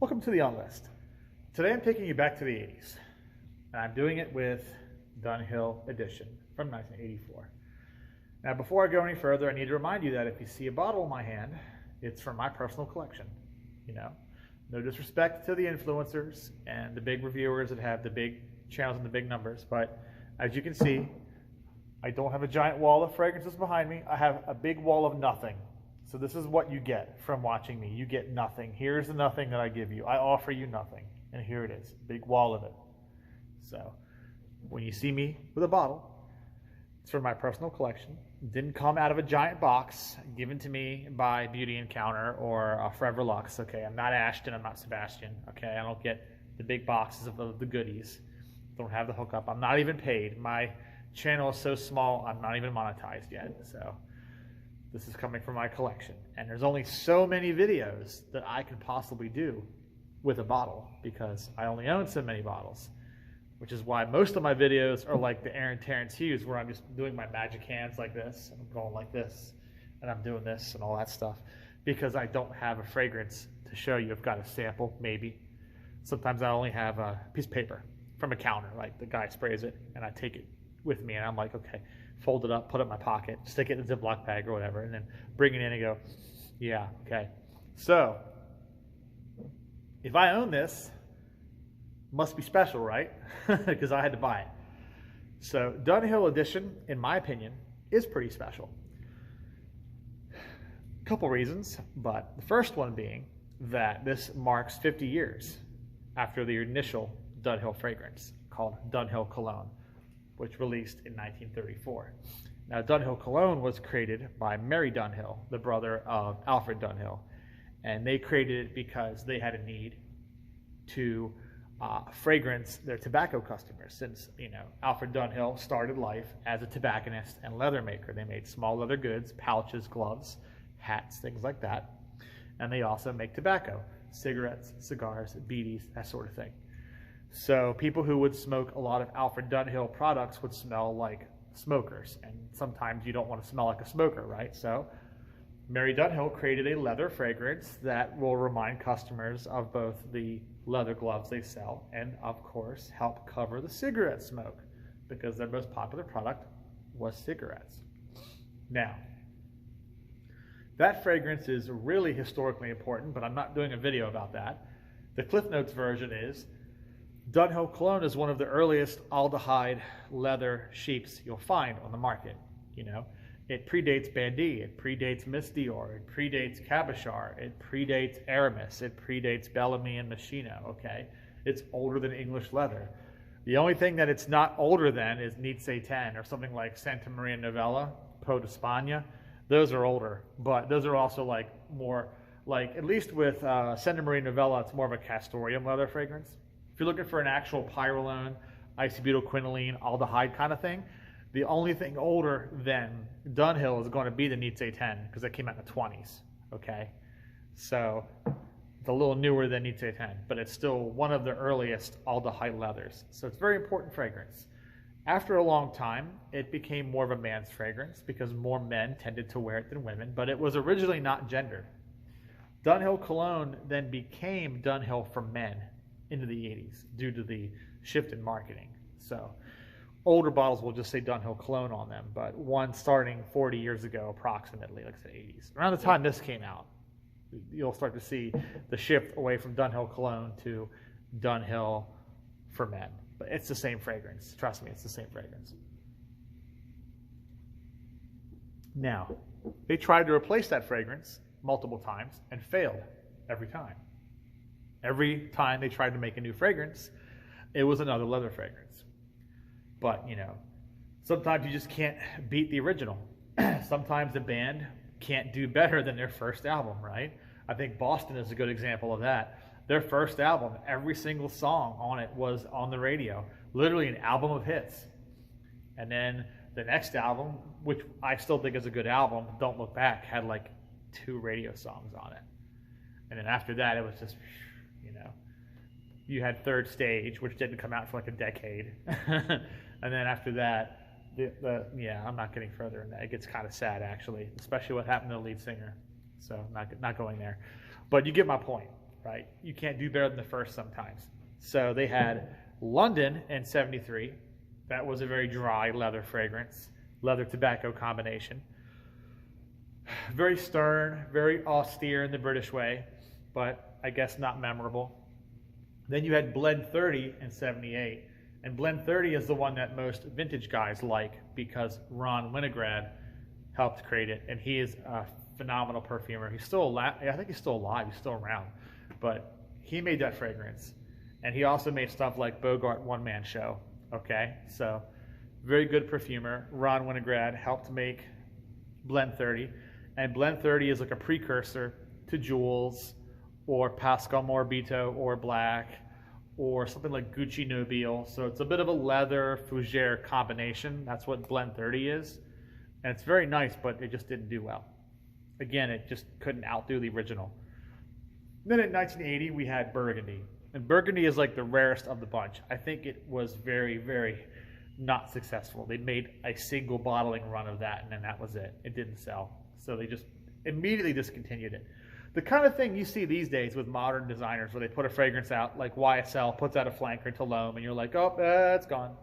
Welcome to the On List. Today I'm taking you back to the 80s, and I'm doing it with Dunhill Edition from 1984. Now, before I go any further, I need to remind you that if you see a bottle in my hand, it's from my personal collection. You know, no disrespect to the influencers and the big reviewers that have the big channels and the big numbers, but as you can see, I don't have a giant wall of fragrances behind me. I have a big wall of nothing. So this is what you get from watching me. You get nothing. Here's the nothing that I give you. I offer you nothing. And here it is, big wall of it. So when you see me with a bottle, it's from my personal collection. It didn't come out of a giant box given to me by Beauty Encounter or Forever Luxe. Okay, I'm not Ashton, I'm not Sebastian. Okay, I don't get the big boxes of the goodies. Don't have the hookup. I'm not even paid. My channel is so small, I'm not even monetized yet. So this is coming from my collection. And there's only so many videos that I can possibly do with a bottle because I only own so many bottles, which is why most of my videos are like the Aaron Terrence Hughes, where I'm just doing my magic hands like this, and I'm going like this, and I'm doing this and all that stuff, because I don't have a fragrance to show you. I've got a sample, maybe. Sometimes I only have a piece of paper from a counter, like the guy sprays it, and I take it with me, and I'm like, okay, fold it up, put it in my pocket, stick it in a Ziploc bag or whatever, and then bring it in and go, yeah, okay. So, if I own this, must be special, right? Because I had to buy it. So, Dunhill Edition, in my opinion, is pretty special. A couple reasons, but the first one being that this marks 50 years after the initial Dunhill fragrance called Dunhill Cologne, which released in 1934. Now, Dunhill Cologne was created by Mary Dunhill, the brother of Alfred Dunhill, and they created it because they had a need to fragrance their tobacco customers, since, you know, Alfred Dunhill started life as a tobacconist and leather maker. They made small leather goods, pouches, gloves, hats, things like that, and they also make tobacco, cigarettes, cigars, beaties, that sort of thing. So people who would smoke a lot of Alfred Dunhill products would smell like smokers, and sometimes you don't want to smell like a smoker, right? So Mary Dunhill created a leather fragrance that will remind customers of both the leather gloves they sell and, of course, help cover the cigarette smoke, because their most popular product was cigarettes. Now, that fragrance is really historically important, but I'm not doing a video about that. The Cliff Notes version is Dunhill Cologne is one of the earliest aldehyde leather sheeps you'll find on the market. You know, it predates Bandit, it predates Miss Dior, it predates Cabochard, it predates Aramis, it predates Bellamy and Machino, okay? It's older than English leather. The only thing that it's not older than is Nietzsche 10 or something like Santa Maria Novella, Peau d'Espagne. Those are older, but those are also like more, like at least with Santa Maria Novella, it's more of a castoreum leather fragrance. If you're looking for an actual pyrrolone, isobutylquinoline, aldehyde kind of thing, the only thing older than Dunhill is going to be the Nietzsche 10, because that came out in the 20s, okay? So it's a little newer than Nietzsche 10, but it's still one of the earliest aldehyde leathers. So it's a very important fragrance. After a long time, it became more of a man's fragrance because more men tended to wear it than women, but it was originally not gendered. Dunhill Cologne then became Dunhill for men into the 80s due to the shift in marketing. So older bottles will just say Dunhill Cologne on them, but one starting 40 years ago approximately, like I said, 80s. Around the time this came out, you'll start to see the shift away from Dunhill Cologne to Dunhill for men. But it's the same fragrance. Trust me, it's the same fragrance. Now, they tried to replace that fragrance multiple times and failed every time. Every time they tried to make a new fragrance, it was another leather fragrance. But, you know, sometimes you just can't beat the original. Sometimes the band can't do better than their first album, right? I think Boston is a good example of that. Their first album, every single song on it was on the radio. Literally an album of hits. And then the next album, which I still think is a good album, Don't Look Back, had like 2 radio songs on it. And then after that, it was just, you know, you had Third Stage, which didn't come out for like a decade. And then after that, yeah, I'm not getting further in that. It gets kind of sad, actually, especially what happened to the lead singer. So not going there. But you get my point. right? You can't do better than the first sometimes. So they had London in 73. That was a very dry leather fragrance, leather tobacco combination. Very stern, very austere in the British way, but I guess not memorable. Then you had Blend 30 in 78. And Blend 30 is the one that most vintage guys like because Ron Winograd helped create it. And he is a phenomenal perfumer. He's still alive. I think he's still alive. He's still around. But he made that fragrance. And he also made stuff like Bogart One Man Show. Okay, so very good perfumer. Ron Winograd helped make Blend 30. And Blend 30 is like a precursor to Jules or Pascal Morbito or Black or something like Gucci Nobile. So it's a bit of a leather fougere combination. That's what Blend 30 is. And it's very nice, but it just didn't do well. Again, it just couldn't outdo the original. Then in 1980, we had Burgundy. And Burgundy is like the rarest of the bunch. I think it was very, very not successful. They made a single bottling run of that, and then that was it. It didn't sell. So they just immediately discontinued it. The kind of thing you see these days with modern designers where they put a fragrance out, like YSL puts out a flanker to L'Homme, and you're like, oh, it's gone.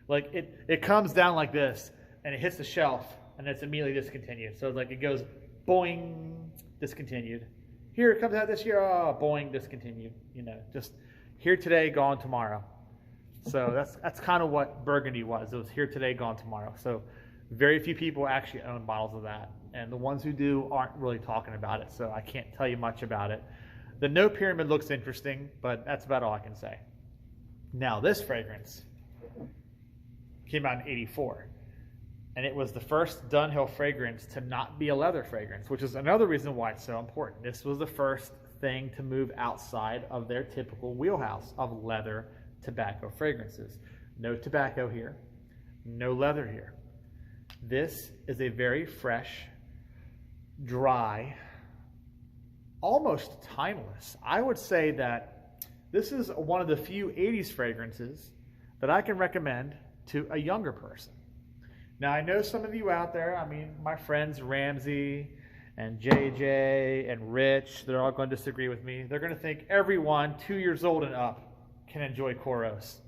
Like it comes down like this, and it hits the shelf, and it's immediately discontinued. So it's like it goes boing, discontinued. Here it comes out this year, oh, boing, discontinued. You know, just here today, gone tomorrow. So that's kind of what Burgundy was. It was here today, gone tomorrow. So very few people actually own bottles of that. And the ones who do aren't really talking about it, so I can't tell you much about it. The No Pyramid looks interesting, but that's about all I can say. Now, this fragrance came out in 84. And it was the first Dunhill fragrance to not be a leather fragrance, which is another reason why it's so important. This was the first thing to move outside of their typical wheelhouse of leather tobacco fragrances. No tobacco here, no leather here. This is a very fresh, dry, almost timeless. I would say that this is one of the few 80s fragrances that I can recommend to a younger person. Now, I know some of you out there, I mean, my friends Ramsey and JJ and Rich, they're all going to disagree with me. They're going to think everyone 2 years old and up can enjoy Kouros.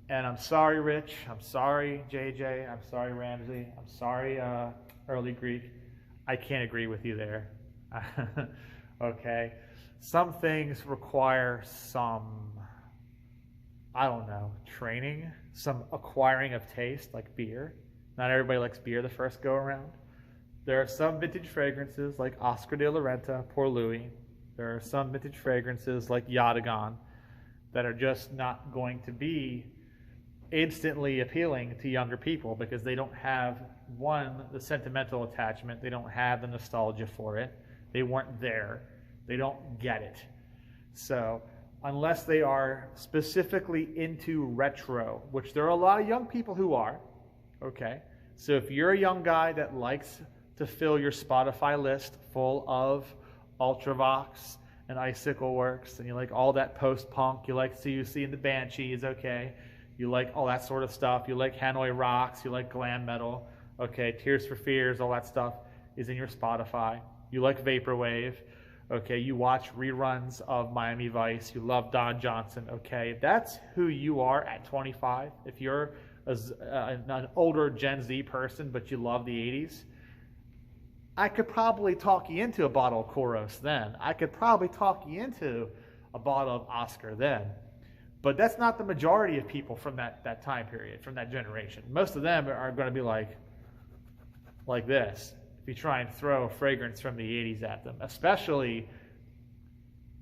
And I'm sorry, Rich. I'm sorry, JJ. I'm sorry, Ramsey. I'm sorry, Early Greek. I can't agree with you there. Okay. Some things require some, I don't know, training, some acquiring of taste, like beer. Not everybody likes beer the first go around. There are some vintage fragrances like Oscar de la Renta, Pour Louis. There are some vintage fragrances like Yatagan that are just not going to be instantly appealing to younger people because they don't have, one, the sentimental attachment. They don't have the nostalgia for it. They weren't there. They don't get it. So unless they are specifically into retro, which there are a lot of young people who are, okay? So if you're a young guy that likes to fill your Spotify list full of Ultravox and Icicle Works, and you like all that post-punk, you like CUC and the Banshees, okay? You like all that sort of stuff. You like Hanoi Rocks, you like glam metal, okay? Tears for Fears, all that stuff is in your Spotify. You like Vaporwave, okay? You watch reruns of Miami Vice. You love Don Johnson, okay? If that's who you are at 25, if you're an older Gen Z person, but you love the 80s, I could probably talk you into a bottle of Kouros then. I could probably talk you into a bottle of Oscar then. But that's not the majority of people from that time period, from that generation. Most of them are going to be like this, if you try and throw a fragrance from the 80s at them, especially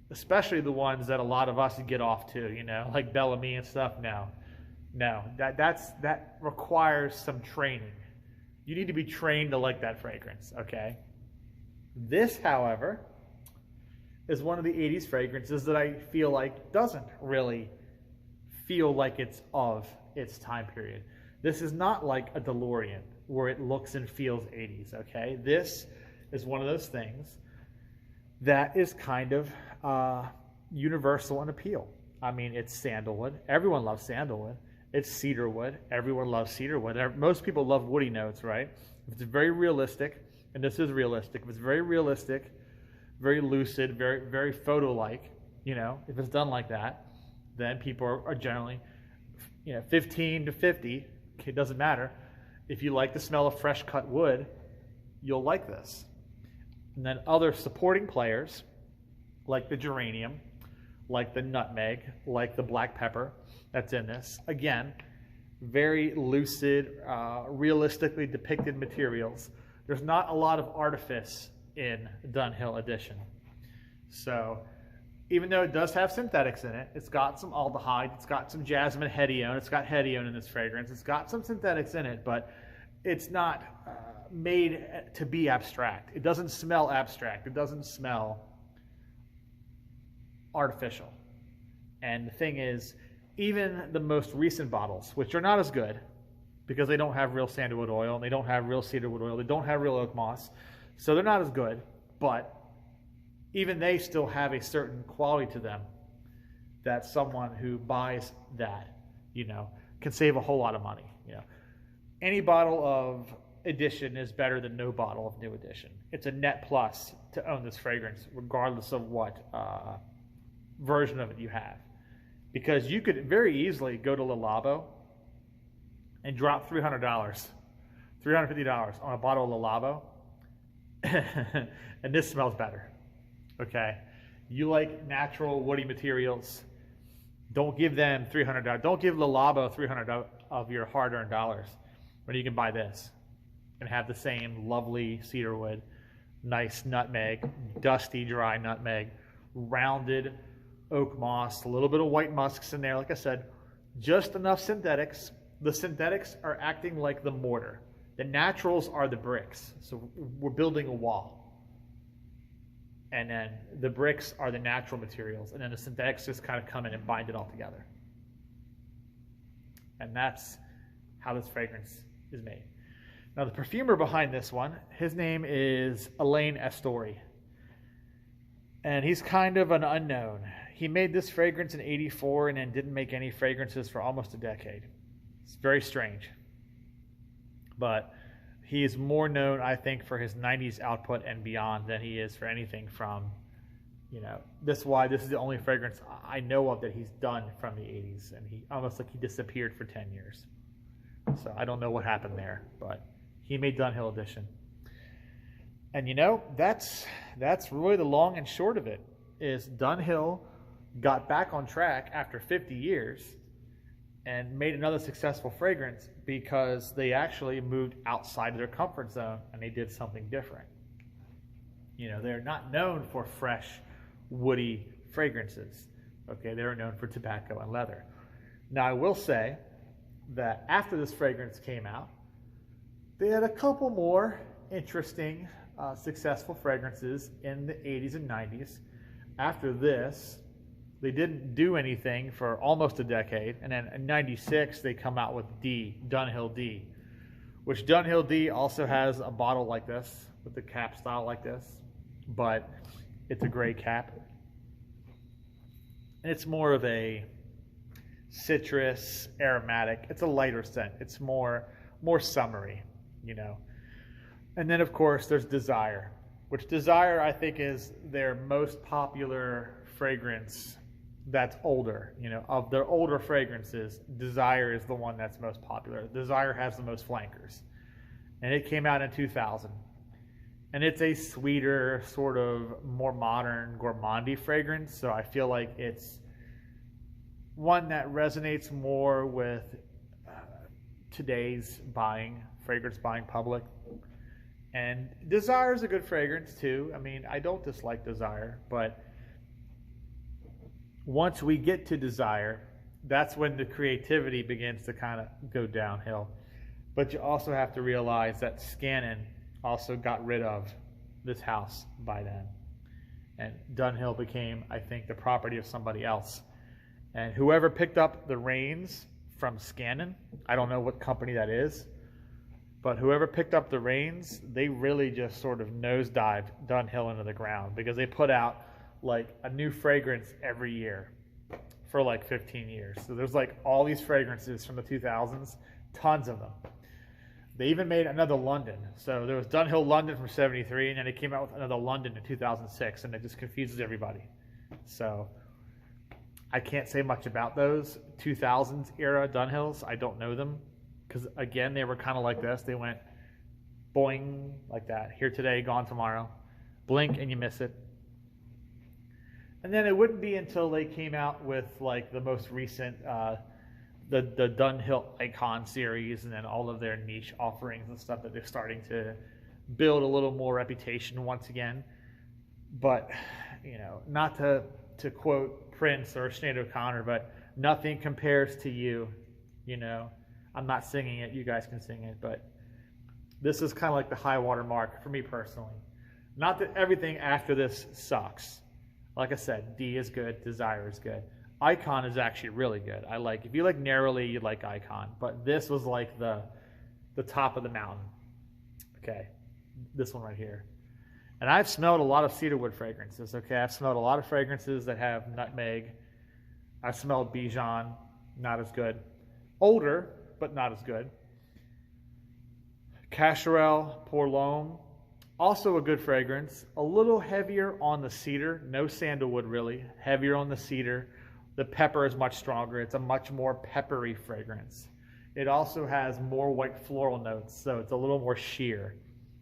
the ones that a lot of us get off to, you know, like Bellamy and stuff. No, that requires some training. You need to be trained to like that fragrance, okay? This, however, is one of the 80s fragrances that I feel like doesn't really feel like it's of its time period. This is not like a DeLorean where it looks and feels 80s, okay? This is one of those things that is kind of universal in appeal. I mean, it's sandalwood. Everyone loves sandalwood. It's cedarwood. Everyone loves cedarwood. Most people love woody notes, right? If it's very realistic, and this is realistic, if it's very realistic, very lucid, very photo-like. You know, if it's done like that, then people are generally, 15 to 50. It doesn't matter. If you like the smell of fresh cut wood, you'll like this. And then other supporting players, like the geranium, like the nutmeg, like the black pepper that's in this. Again, very lucid, realistically depicted materials. There's not a lot of artifice in Dunhill Edition. So even though it does have synthetics in it, it's got some aldehyde, it's got some jasmine hedione, it's got hedione in this fragrance, it's got some synthetics in it, but it's not made to be abstract. It doesn't smell abstract. It doesn't smell artificial. And the thing is, even the most recent bottles, which are not as good because they don't have real sandalwood oil, and they don't have real cedarwood oil, they don't have real oak moss, so they're not as good, but even they still have a certain quality to them that someone who buys that, can save a whole lot of money. Any bottle of edition is better than no bottle of new edition. It's a net plus to own this fragrance, regardless of what version of it you have. Because you could very easily go to Le Labo and drop $300, $350 on a bottle of Le Labo, and this smells better. Okay, you like natural woody materials, don't give them $300. Don't give Le Labo $300 of your hard-earned dollars when you can buy this and have the same lovely cedarwood, nice nutmeg, dusty, dry nutmeg, rounded oak moss, a little bit of white musks in there. Like I said, just enough synthetics. The synthetics are acting like the mortar. The naturals are the bricks. So we're building a wall. And then the bricks are the natural materials, and then the synthetics just kind of come in and bind it all together. And that's how this fragrance is made. Now the perfumer behind this one, his name is Alain Astori. And he's kind of an unknown. He made this fragrance in '84 and then didn't make any fragrances for almost a decade. It's very strange. But he is more known, I think, for his 90s output and beyond than he is for anything from, this is why this is the only fragrance I know of that he's done from the 80s. And he almost like he disappeared for 10 years. So I don't know what happened there, but he made Dunhill Edition. And that's really the long and short of it, is Dunhill got back on track after 50 years and made another successful fragrance because they actually moved outside of their comfort zone and they did something different. They're not known for fresh, woody fragrances. Okay, they're known for tobacco and leather. Now, I will say that after this fragrance came out, they had a couple more interesting, successful fragrances in the 80s and 90s. After this, they didn't do anything for almost a decade, and then in '96 they come out with Dunhill D, which Dunhill D also has a bottle like this, with the cap style like this, but it's a gray cap. And it's more of a citrus, aromatic, it's a lighter scent, it's more summery, And then of course there's Desire, which Desire I think is their most popular fragrance that's older. Of their older fragrances, Desire is the one that's most popular. Desire has the most flankers. And it came out in 2000. And it's a sweeter, sort of more modern, gourmandy fragrance. So I feel like it's one that resonates more with today's fragrance buying public. And Desire is a good fragrance too. I mean, I don't dislike Desire, but once we get to Desire, that's when the creativity begins to kind of go downhill. But you also have to realize that Scannon also got rid of this house by then. And Dunhill became, I think, the property of somebody else. And whoever picked up the reins from Scannon, I don't know what company that is, but whoever picked up the reins, they really just sort of nosedived Dunhill into the ground, because they put out like a new fragrance every year for like 15 years. So there's like all these fragrances from the 2000s, tons of them. They even made another London. So there was Dunhill London from 73, and then they came out with another London in 2006, and it just confuses everybody. So I can't say much about those 2000s era Dunhills. I don't know them because, again, they were kind of like this. They went boing like that. Here today, gone tomorrow. Blink and you miss it. And then it wouldn't be until they came out with like the most recent the Dunhill Icon series and then all of their niche offerings and stuff that they're starting to build a little more reputation once again. But, you know, not to quote Prince or Sinead O'Connor, but nothing compares to you, you know. I'm not singing it, you guys can sing it, but this is kind of like the high water mark for me personally. Not that everything after this sucks. Like I said, D is good, Desire is good. Icon is actually really good. If you like Narrowly, you like Icon. But this was like the top of the mountain. Okay, this one right here. And I've smelled a lot of cedarwood fragrances. Okay, I've smelled a lot of fragrances that have nutmeg. I've smelled Bijan, not as good. Older, but not as good. Cacharel, Pour L'Homme, also a good fragrance. A little heavier on the cedar, no sandalwood really. Heavier on the cedar. The pepper is much stronger. It's a much more peppery fragrance. It also has more white floral notes, so it's a little more sheer.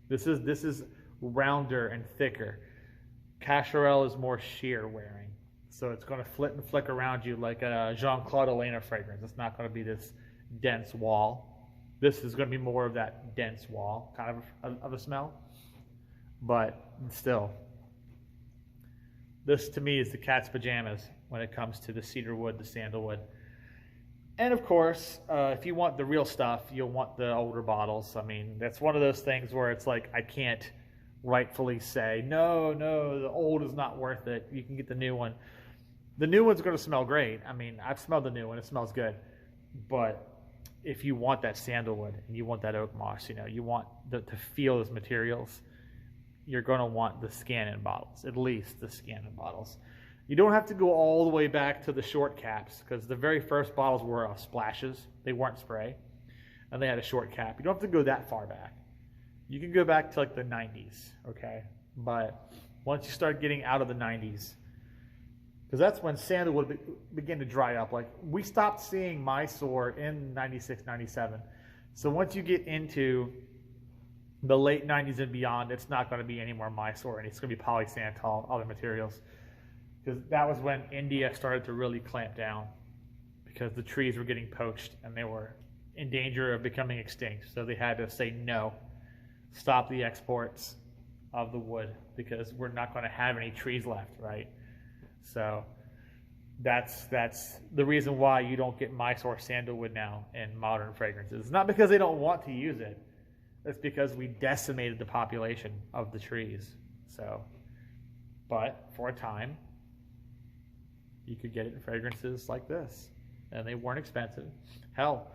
This is rounder and thicker. Cacharel is more sheer wearing, so it's going to flit and flick around you like a Jean-Claude Elena fragrance. It's not going to be this dense wall. This is going to be more of that dense wall kind of a smell, but still, this to me is the cat's pajamas when it comes to the cedarwood, the sandalwood. And of course, if you want the real stuff, you'll want the older bottles. I mean, that's one of those things where it's like, I can't rightfully say, no, the old is not worth it. You can get the new one. The new one's going to smell great. I mean, I've smelled the new one. It smells good. But if you want that sandalwood and you want that oak moss, you know, you want to feel those materials, you're going to want the scan-in bottles, at least the scan-in bottles. You don't have to go all the way back to the short caps because the very first bottles were splashes. They weren't spray, and they had a short cap. You don't have to go that far back. You can go back to like the 90s, okay? But once you start getting out of the 90s, because that's when sandalwood began to dry up. Like, we stopped seeing Mysore in 96, 97. So once you get into the late 90s and beyond, it's not going to be any more Mysore, and it's going to be polysantol, other materials. Because that was when India started to really clamp down because the trees were getting poached and they were in danger of becoming extinct. So they had to say no, stop the exports of the wood because we're not going to have any trees left, right? So that's the reason why you don't get Mysore sandalwood now in modern fragrances. It's not because they don't want to use it. It's because we decimated the population of the trees. So, but for a time, you could get it in fragrances like this, and they weren't expensive. Hell,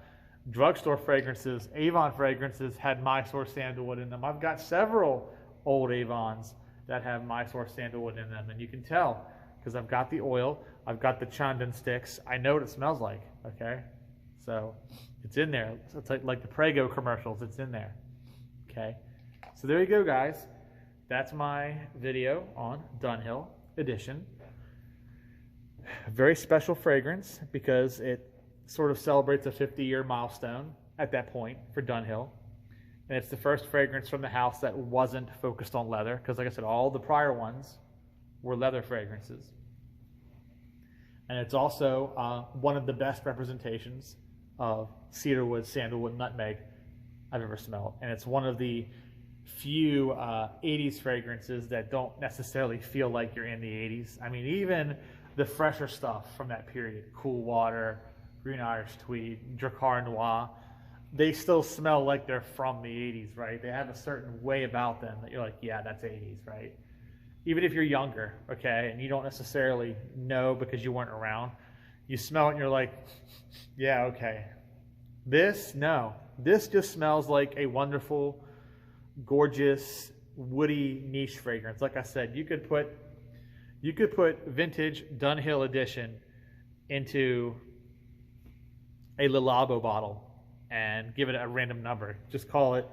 drugstore fragrances, Avon fragrances had Mysore sandalwood in them. I've got several old Avons that have Mysore sandalwood in them, and you can tell because I've got the oil, I've got the Chandan sticks. I know what it smells like, okay? So it's in there. So it's like the Prego commercials. It's in there, okay? So there you go, guys. That's my video on Dunhill Edition. A very special fragrance because it sort of celebrates a 50-year milestone at that point for Dunhill. And it's the first fragrance from the house that wasn't focused on leather because, like I said, all the prior ones were leather fragrances. And it's also one of the best representations of cedarwood, sandalwood, nutmeg I've ever smelled. And it's one of the few 80s fragrances that don't necessarily feel like you're in the 80s. I mean, even the fresher stuff from that period, Cool Water, Green Irish Tweed, Drakkar Noir, they still smell like they're from the 80s, right? They have a certain way about them that you're like, yeah, that's 80s, right? Even if you're younger, okay, and you don't necessarily know because you weren't around, you smell it and you're like, yeah, okay. This just smells like a wonderful, gorgeous, woody niche fragrance. Like I said, you could put vintage Dunhill Edition into a Le Labo bottle and give it a random number. Just call it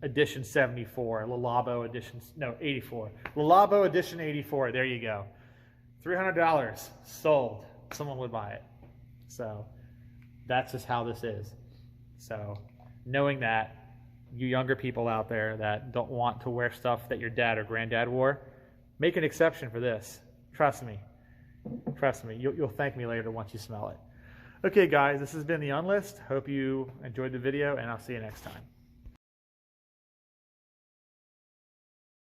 Edition 74, Lalabo Edition, no, 84. Lalabo Edition 84, there you go. $300 sold. Someone would buy it. So that's just how this is. So knowing that, you younger people out there that don't want to wear stuff that your dad or granddad wore, make an exception for this. Trust me. Trust me. You'll thank me later once you smell it. Okay, guys, this has been the Unlist. Hope you enjoyed the video, and I'll see you next time.